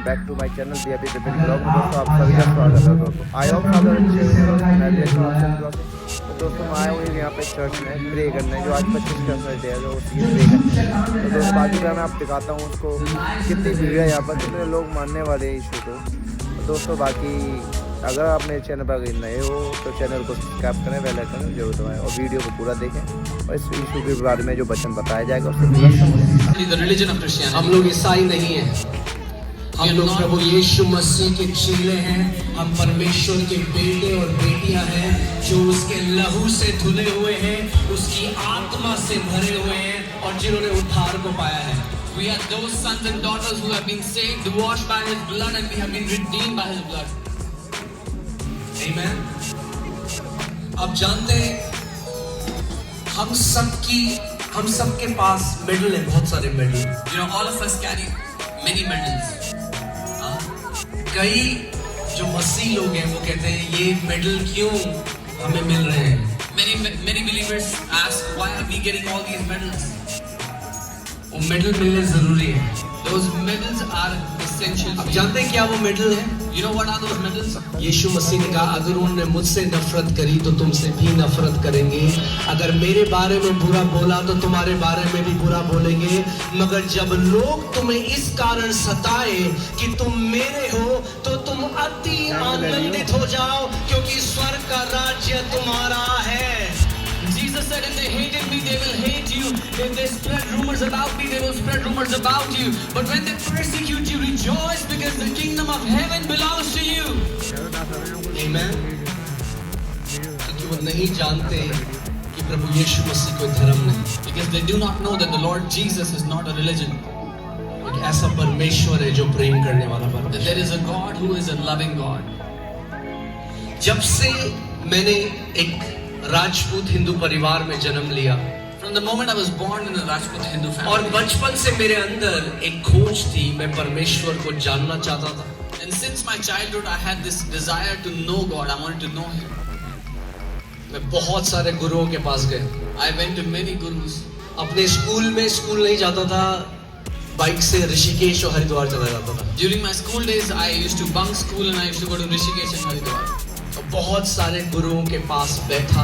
Back to my channel भी अभी blog में। दोस्तों आप सभी का स्वागत है दोस्तों। आई होप सब अच्छे होंगे, मैं भी अच्छा हूं। तो दोस्तों मैं आया हूँ यहाँ पे चर्च में प्रे करने, जो आज 25 का संडे है, जो उसकी प्रे करने। तो दोस्तों बाकी का मैं आप दिखाता हूँ उसको कितनी भीड़ है यहाँ पर, कितने लोग मानने वाले हैं यीशु को। तो दोस्तों बाकी अगर आप मेरे चैनल पर नए हो तो चैनल को सब्सक्राइब करें, बेल आइकन जरूर दबाएं और वीडियो को पूरा देखें और इस यीशु के बारे में जो वचन बताया जाएगा उसको पूरा समझें। हम लोग ईसाई नहीं हैं, हम लोग प्रभु यीशु मसीह के चेले हैं। हम परमेश्वर के बेटे और बेटियां हैं जो उसके लहू से धुले हुए हैं, उसकी आत्मा से भरे हुए हैं और जिन्होंने उद्धार को पाया है। We are those sons and daughters who have been saved, washed by His blood, and we have been redeemed by His blood. Amen. अब जानते हैं हम सबके पास मेडल है, बहुत सारे medal. You know, all of us carry many medals. कई जो मसीह लोग हैं वो कहते हैं ये मेडल क्यों हमें मिल रहे हैं। Many believers ask, why are we getting all these medals? वो मेडल मिलने जरूरी है। Those medals are essential. अब जानते हैं क्या वो मेडल है? You know what are those medals? यीशु मसीह ने कहा अगर उन्होंने मुझसे नफरत करी तो तुमसे भी नफरत करेंगे, अगर मेरे बारे में बुरा बोला तो तुम्हारे बारे में भी बुरा बोलेंगे, मगर जब लोग तुम्हें इस कारण सताए कि तुम मेरे हो तो तुम अति आनंदित हो जाओ, क्योंकि स्वर्ग का राज्य तुम्हारा है। Jesus said, if they hated me, they will hate you. If they spread rumors about me, they will spread rumors about you. But when they persecute you, rejoice, because the kingdom of heaven belongs to you. Amen. क्योंकि वो नहीं जानते कि प्रभु यीशु मसीह कोई धर्म नहीं, Because they do not know that the Lord Jesus is not a religion. एक ऐसा परमेश्वर है जो प्रेम करने वाला That परमेश्वर। there is a God who is a loving God. जब से मैंने एक राजपूत हिंदू परिवार में जन्म लिया From the moment I was born in a Rajput Hindu और family, बचपन से मेरे अंदर एक खोज थी, मैं परमेश्वर को जानना चाहता था। and since my childhood, I had this desire to know God. I wanted to know Him. मैं बहुत सारे गुरुओं के पास गया। I went to many gurus. अपने स्कूल नहीं जाता था, बाइक से ऋषिकेश और हरिद्वार चला जाता था। During my school days, I used to bunk school and I used to go to Rishikesh and Haridwar. बहुत सारे गुरुओं के पास बैठा,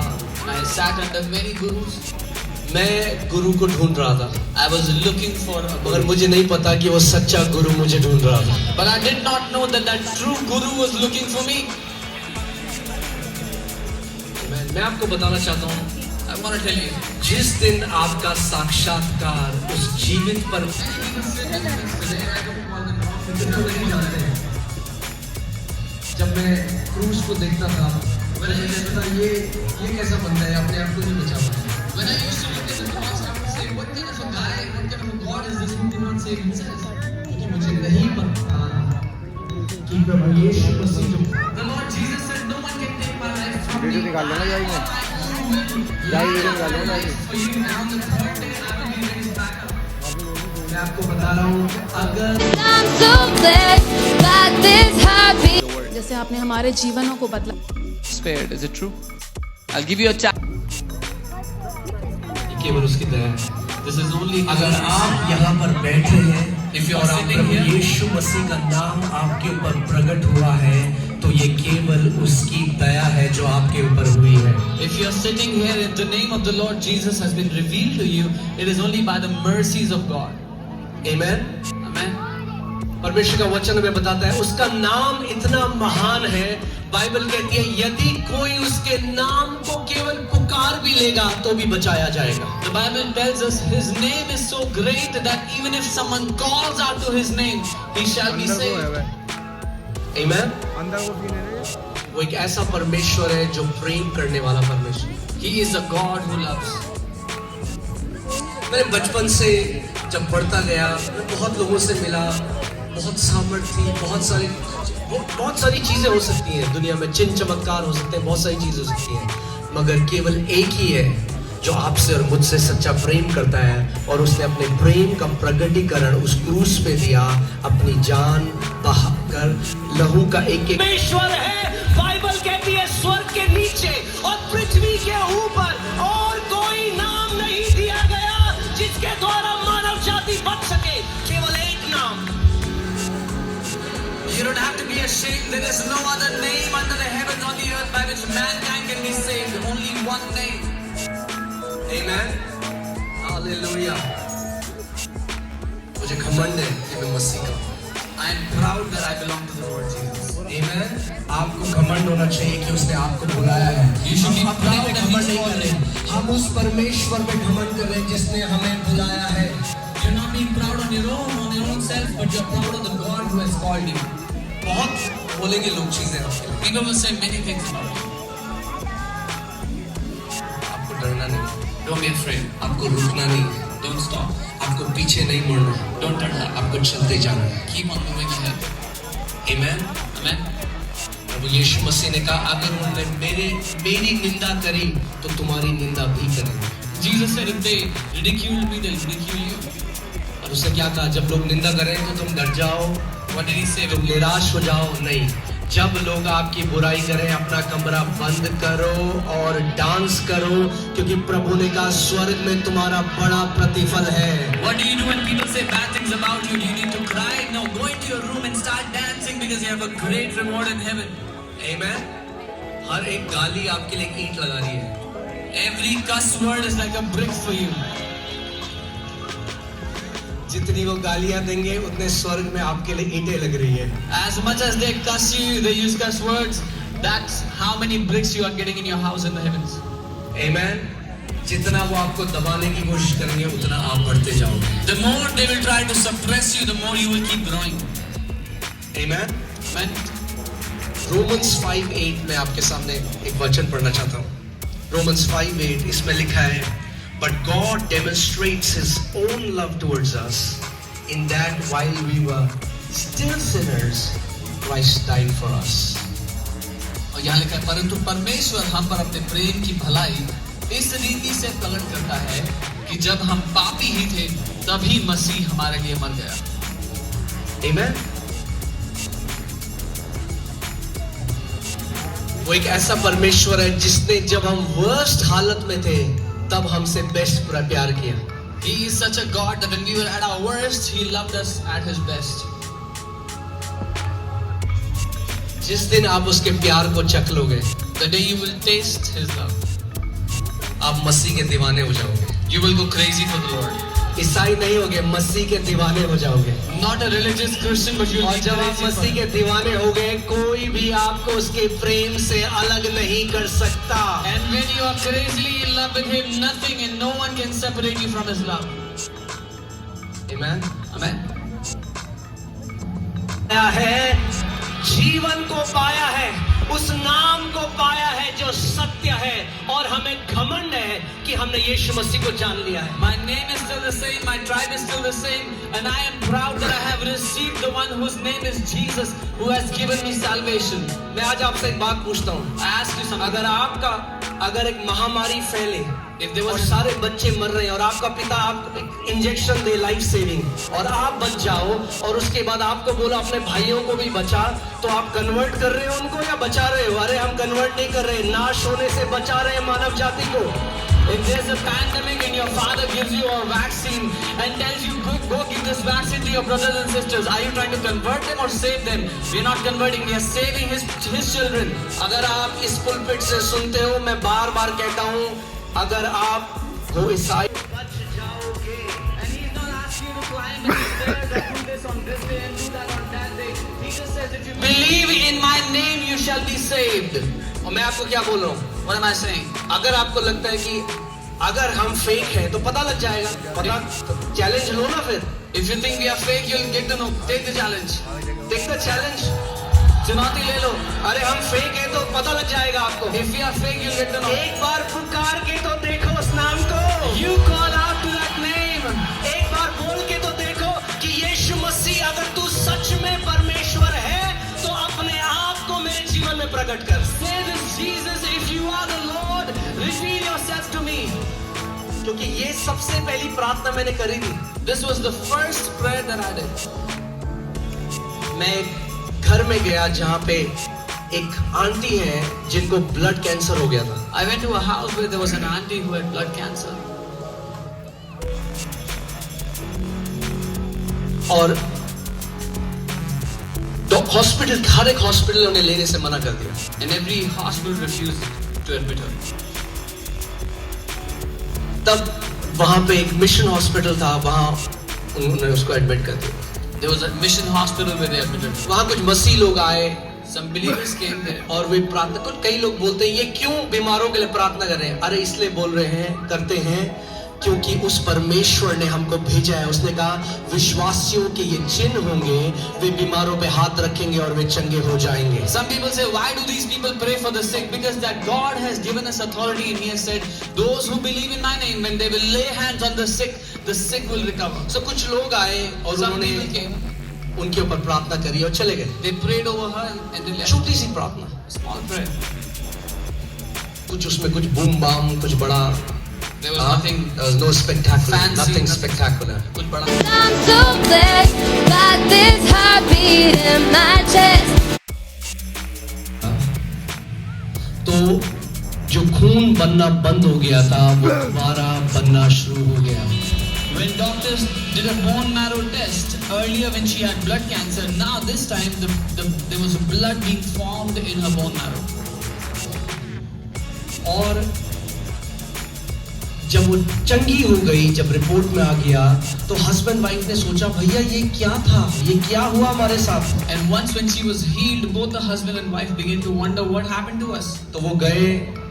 I sat under many gurus. मैं गुरु को ढूंढ रहा था, I was looking for a मगर guru. मुझे नहीं पता कि वो सच्चा गुरु मुझे ढूंढ रहा था। But I did not know that that true guru was looking for me. मैं आपको बताना चाहता हूँ, I want to tell you. जिस दिन आपका साक्षात्कार उस जीवित पर जब मैं क्रूस को देखता था, मुझे लगता था ये कैसा बंदा है, अपने आप को नहीं बचा पाया। When I used to look at the cross, I would say, what kind of a guy, what kind of a God is this who did not save himself? क्योंकि मुझे नहीं पता कि प्रभु यीशु मसीह जो The Lord Jesus said, no one can take my life from me. Video निकाल लेना जाएंगे, video निकाल लेना जाएंगे। For you, and on the third day, I will be raised back up. मैं आपको बता रहा हूँ, अगर I'm so blessed by this happy. जैसे आपने हमारे जीवनों को बदला। Spared, is it true? I'll give you a chance. केवल उसकी दया है। This is only अगर आप यहाँ पर बैठे हैं If you are और आप sitting प्रभु here, यीशु मसीह का नाम आपके ऊपर प्रकट हुआ है, तो ये केवल उसकी दया है जो आपके ऊपर हुई है। if you are sitting here, if the name of the Lord Jesus has been revealed to you, it is only by the mercies of God. Amen? Amen. परमेश्वर का वचन हमें बताता है उसका नाम इतना महान है, बाइबल कहती है यदि कोई उसके नाम को केवल पुकार भी लेगा तो भी बचाया जाएगा। The Bible tells us His name is so great that even if someone calls out to His name, he shall be अंदर को है saved. भाई, Amen? अंदर को पीने दे। वो एक ऐसा परमेश्वर है जो प्रेम करने वाला परमेश्वर। He is a God who loves. मैंने बचपन से जब पढ़ता गया, मैं बहुत लोगों से मिला, बहुत सामर्थ्य थी, बहुत सारी चीजें हो सकती हैं दुनिया में, चिन्ह चमत्कार हो सकते हैं, बहुत सारी चीजें हो सकती हैं, मगर केवल एक ही है जो आपसे और मुझसे सच्चा प्रेम करता है, और उसने अपने प्रेम का प्रकटीकरण उस क्रूस पे दिया, अपनी जान बहाकर लहू का एक परमेश्वर है। बाइबल कहती है स्वर्ग के नीचे और पृथ्वी के ऊपर और कोई नाम नहीं दिया गया जिसके द्वारा मानव जाति बच सके, केवल एक नाम, ashamed. There is no other name under the heavens on the earth by which mankind can be saved. Only one name. Amen. Hallelujah. मुझे घमंड है कि मैं मसीह का हूँ. I am proud that I belong to the Lord Jesus. Amen. आपको घमंड होना चाहिए कि उसने आपको बुलाया है. You should be हम अपने proud पे that घमंड He's नहीं कर रहे. हम उस परमेश्वर पे घमंड कर रहे हैं जिसने हमें बुलाया है. You're not being proud on your own self, but you're proud on the God who has called you. बहुत बोलेंगे लोग चीजें आपके लिए. People will say many things about you. आपको डरना नहीं. Don't be afraid. आपको रुकना नहीं है. Don't stop. आपको पीछे नहीं मुड़ना. Don't turn back. आपको चलते जाना है. Keep on moving ahead. Amen. Amen. प्रभु यीशु मसीह ने कहा अगर उन्होंने मेरी निंदा करी तो तुम्हारी निंदा भी करेंगे. Jesus said, if they ridicule me, they'll ridicule you. और उसने क्या कहा जब लोग निंदा करें तो तुम डर जाओ. What did he say? तुम निराश हो जाओ. नहीं, जब लोग आपकी बुराई करें अपना कमरा बंद करो और डांस करो क्योंकि प्रभु ने कहा स्वर्ग में तुम्हारा बड़ा प्रतिफल है. What do you do when people say bad things about you? Do you need to cry? No, go into your room and start dancing because you have a great reward in heaven. Amen. हर एक गाली आपके लिए ईंट लगा रही है. Every cuss word is like a brick for you. जितनी वो गालियां देंगे उतने स्वर्ग में आपके लिए ईंटें लग रही है. As much as they cuss you, they use cuss words. That's how many bricks you are getting in your house in the heavens. Amen. जितना वो आपको दबाने की कोशिश करेंगे उतना आप बढ़ते जाओगे. The more they will try to suppress you, the more you will keep growing. Amen. Amen. Romans 5:8 में आपके सामने एक वचन पढ़ना चाहता हूँ. Romans 5:8 इसमें लिखा है But God demonstrates His own love towards us in that while we were still sinners, Christ died for us. और यहाँ लिखा है परंतु परमेश्वर हम पर अपने प्रेम की भलाई इस रीति से प्रकट करता है कि जब हम पापी ही थे तभी मसीह हमारे लिए मर गया. Amen. वो एक ऐसा परमेश्वर है जिसने जब हम वर्स्ट हालत में थे तब हमसे बेस्ट प्यार किया. He is such a God that when we were at our worst, He loved us at His best. जिस दिन आप उसके प्यार को चख लोगे The day you will taste His love, आप मसीह के दीवाने हो जाओगे. you will go crazy for the Lord. ईसाई नहीं होगे, मसीह के दीवाने हो जाओगे. Not a religious Christian, but you will और be जब आप crazy for मसीह Him. के दीवाने हो गए कोई भी आपको उसके प्रेम से अलग नहीं कर सकता. And when you are crazily in love with Him, nothing and no one can separate you from His love. Amen. Amen. पाया है, जीवन को पाया है, उस नाम को पाया है जो सत्य है और हमें घमंड है कि हमने यीशु मसीह को जान लिया है. My name is still the same, my tribe is still the same, and I am proud that I have received the one whose name is Jesus, who has given me salvation. मैं आज आपसे एक बात पूछता हूँ. I ask you something. अगर एक महामारी फैले If there और was सारे बच्चे मर रहे हैं और आपका पिता आपको एक इंजेक्शन दे लाइफ सेविंग और आप बच जाओ और उसके बाद आपको बोला अपने भाइयों को भी बचा, तो आप कन्वर्ट कर रहे हो उनको या बचा रहे हो? अरे हम कन्वर्ट नहीं कर रहे, नाश होने से बचा रहे हैं मानव जाति को. If there's a pandemic and your father gives you a vaccine and tells you go give this vaccine to your brothers and sisters, are you trying to convert them or save them? We are not converting, we are saving his children. अगर आप इस pulpit से सुनते हो, मैं बार बार कहता हूँ, अगर आप हो ईसाई बच जाओगे. And he is not asking you to climb the stairs and do this on this day and do that on that day. He just says if you believe in my name you shall be saved. और मैं आपको क्या बोल रहा हूँ? What am I saying? अगर आपको लगता है कि अगर हम फेक हैं तो पता लग जाएगा, पता चैलेंज लो ना. फिर If you think we are fake, you'll get to know. Take the challenge. Take the challenge. चुनौती ले लो. अरे हम फेक हैं तो पता लग जाएगा आपको. If we are fake, you'll get to know. एक बार पुकार के तो देखो उस नाम को. You call out to that name. एक बार बोल के तो देखो कि यीशु मसीह अगर तू सच में परमेश्वर है तो अपने आप को मेरे जीवन में प्रकट कर. Say this, Jesus, if you are the Lord, reveal yourself to me. क्योंकि ये सबसे पहली प्रार्थना मैंने करी थी. This was the first prayer that I did. मैं घर में गया जहाँ पे एक आंटी है जिनको ब्लड कैंसर हो गया था. I went to a house where there was an auntie who had blood cancer. और हॉस्पिटल, हर एक हॉस्पिटल उन्हें लेने से मना कर दिया. And every hospital refused to admit her. तब वहां पे एक मिशन हॉस्पिटल था, वहां उन्होंने उसको एडमिट कर दिया. There was a mission hospital where they admitted her. वहां कुछ मसीह लोग आए Some believers came there. और वे प्रार्थना. तो कई लोग बोलते हैं ये क्यों बीमारों के लिए प्रार्थना कर रहे हैं? अरे इसलिए बोल रहे हैं, करते हैं क्योंकि उस परमेश्वर ने हमको भेजा है. उसने कहा विश्वासियों के ये चिन्ह होंगे, वे बीमारों पे हाथ रखेंगे और वे चंगे हो जाएंगे. Some people say, why do these people pray for the sick? Because that God has given us authority and He has said, those who believe in my name, when they will lay hands on the sick will recover. So कुछ लोग आए और Some people उन्होंने came, उनके ऊपर प्रार्थना करी और चले गए. they prayed over her and they left. छोटी सी प्रार्थना, Small prayer. कुछ उसमें कुछ बूम बाम, कुछ बड़ा. There was nothing There was no spectacular, fancy, nothing spectacular. कुछ बड़ा. I'm so blessed by this heartbeat in my chest. तो जो खून बनना बंद हो गया था वो दोबारा बनना शुरू हो गया. When doctors did a bone marrow test earlier when she had blood cancer, now this time there was blood being formed in her bone marrow. और जब वो चंगी हो गई, जब रिपोर्ट में आ गया, तो हस्बैंड वाइफ ने सोचा भैया ये क्या था, ये क्या हुआ हमारे साथ. And once when she was healed, both the husband and wife began to wonder what happened to us. तो वो गए,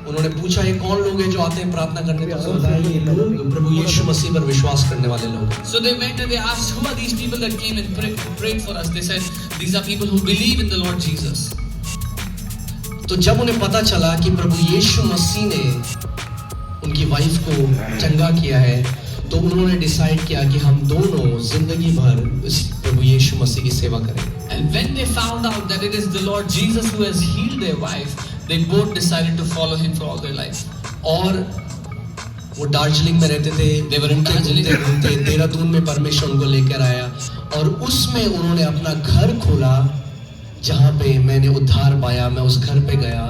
उन्होंने पूछा ये कौन लोग हैं जो आते हैं प्रार्थना करने. तो उसने बताया ये लोग प्रभु यीशु मसीह पर विश्वास करने वाले लोग हैं. So they went and they asked, who are these people that came and prayed for us? They said, these are people who believe in the Lord Jesus. तो जब उन्हें पता चला कि प्रभु यीशु मसीह ने उनकी वाइफ को चंगा किया है, तो उन्होंने डिसाइड किया कि हम दोनों जिंदगी भर इस प्रभु यीशु मसीह की सेवा करेंगे. And when they found out that it is the Lord Jesus who has healed their wife, they both decided to follow Him for all their life. और वो दार्जिलिंग में रहते थे. They were in Darjeeling. घूमते देहरादून में परमेश्वर उनको लेकर आया और उसमें उन्होंने अपना घर खोला जहाँ पे मैंने उद्धार पाया. मैं उस घर पे गया,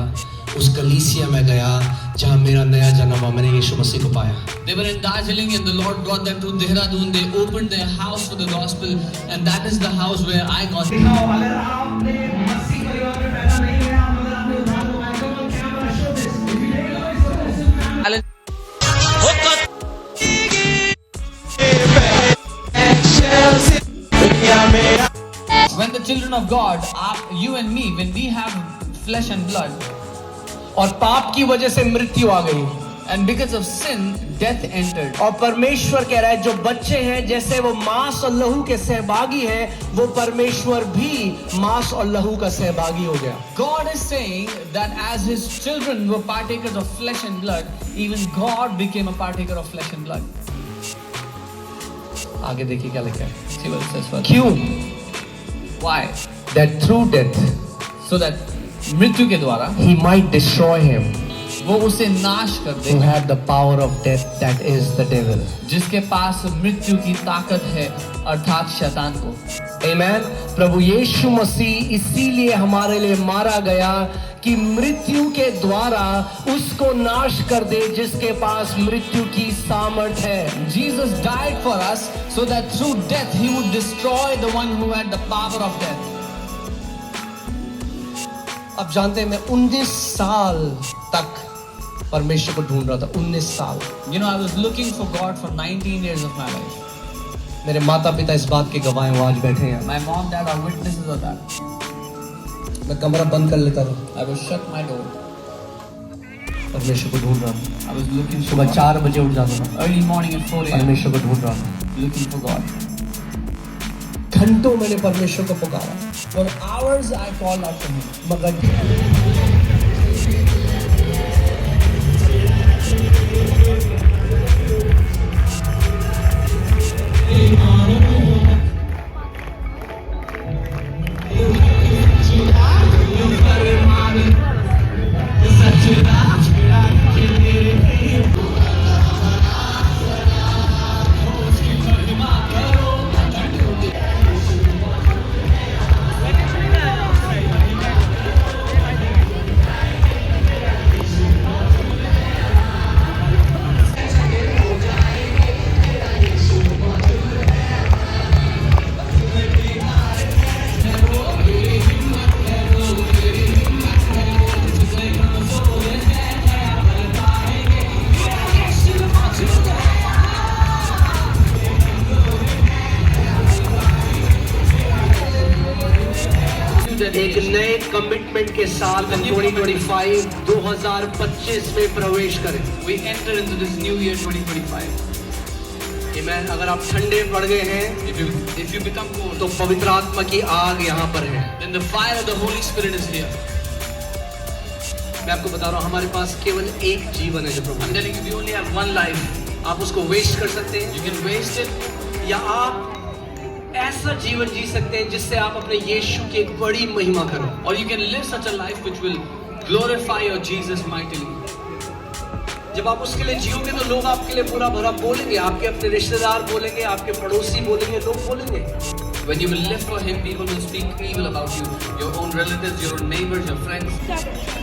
उस कलीसिया में गया जहाँ मेरा नया जन्म हुआ, मैंने यीशु मसीह को पाया. They were in Darjeeling and the Lord brought them to Dehradun. They opened their house for the gospel and that is the house where I got saved. अगर आपने मसीह परिवार में पैदा नहीं है, अगर आपने उद्धार को पाया, come on camera, show this. If you didn't know it's so this is When the children of God, you and me, when we have flesh and blood, और पाप की वजह से मृत्यु आ गई and because of sin, death entered. और परमेश्वर कह रहा है जो बच्चे हैं जैसे वो मांस और लहू के सहभागी हैं, वो परमेश्वर भी मांस और लहू का सहभागी हो गया. God is saying that as His children were partakers of flesh and blood, even God became a partaker of flesh and blood. आगे देखिए क्या लिखा है. See what it says further. क्यों? Why? That through death So that मृत्यु के द्वारा he might destroy him वो उसे नाश कर who देगा had the power of death, that is the devil. जिसके पास मृत्यु की ताकत है, अर्थात शैतान को. Amen. प्रभु यीशु मसीह इसीलिए हमारे लिए मारा गया कि मृत्यु के द्वारा उसको नाश कर दे जिसके पास मृत्यु की सामर्थ है. Jesus died for us so that through death He would destroy the one who had the power of death. अब जानते हैं मैं 19 साल तक परमेश्वर को ढूंढ रहा था. 19 साल. You know, I was looking for God for 19 years of my life. मेरे माता पिता इस बात के गवाह हैं, वो आज बैठे हैं. My mom, dad are witnesses of that. मैं कमरा बंद कर लेता था, I would shut my door. परमेश्वर को ढूंढ रहा था. I was looking for सुबह God. 4 बजे उठ जाता था, Early morning at 4 a.m. परमेश्वर को ढूंढ रहा था. looking for God. घंटों मैंने परमेश्वर को पुकारा, For hours I called out to Him. मगर कमिटमेंट के साल में 2025 में प्रवेश करें। We enter into this new year 2025. आमीन। अगर आप ठंडे पड़ गए हैं If you become cold, तो पवित्र आत्मा की आग यहाँ पर है। then the fire of the Holy Spirit is here. मैं आपको बता रहा हूँ, हमारे पास केवल एक जीवन है जो प्रभु I'm telling you, we only have one life. आप उसको वेस्ट कर सकते हैं You can waste it, या आप ऐसा जीवन जी सकते हैं जिससे आप अपने यीशु की एक बड़ी महिमा करो। or you can live such a life which will glorify your Jesus mightily. जब आप उसके लिए जियोगे तो लोग आपके लिए बुरा भरा बोलेंगे, आपके अपने रिश्तेदार बोलेंगे, आपके पड़ोसी बोलेंगे, लोग बोलेंगे। When you will live for Him, people will speak evil about you. Your own relatives, your own neighbors, your friends.